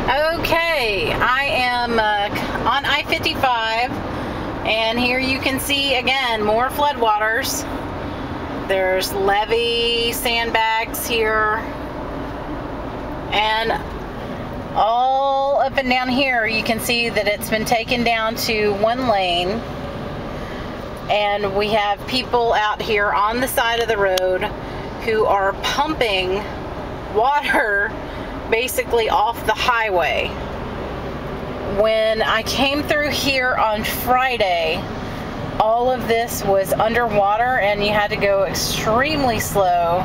Okay, I am on I-55, and here you can see again more floodwaters. There's levee sandbags here, and all up and down here you can see that it's been taken down to one lane, and we have people out here on the side of the road who are pumping water basically off the highway. When I came through here on Friday, all of this was underwater and you had to go extremely slow,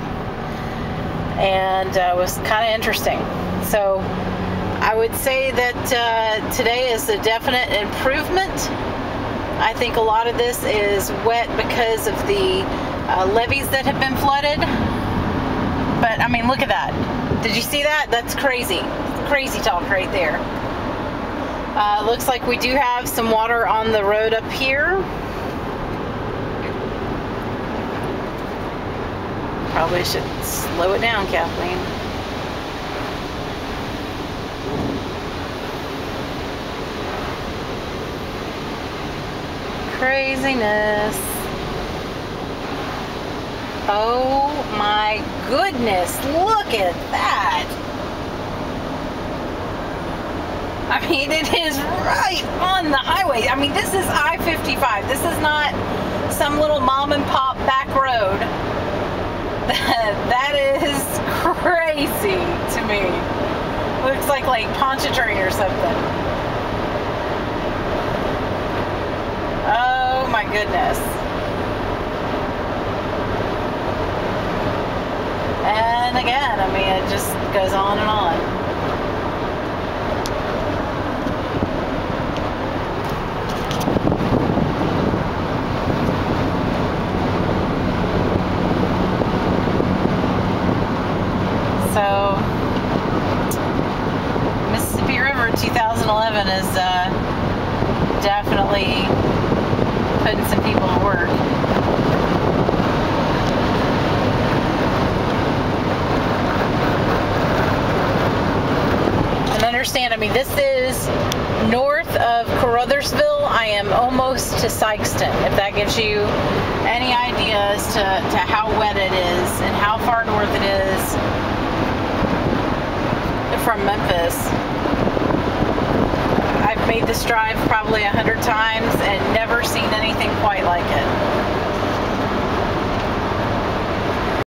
and it was kind of interesting. So I would say that today is a definite improvement. I think a lot of this is wet because of the levees that have been flooded. But I mean, look at that. Did you see that? That's crazy. Crazy talk right there. Looks like we do have some water on the road up here. Probably should slow it down, Kathleen. Craziness. Oh my goodness, look at that. I mean, it is right on the highway. I mean, this is I-55. This is not some little mom and pop back road. That is crazy to me. Looks like Lake Pontchartrain or something. Oh my goodness. And again, I mean, it just goes on and on. So, Mississippi River 2011 is definitely putting some people to work. And understand, I mean, this is north of Caruthersville. I am almost to Sikeston, if that gives you any idea as to how wet it is and how far north it is from Memphis. I've made this drive probably 100 times and never seen anything quite like it.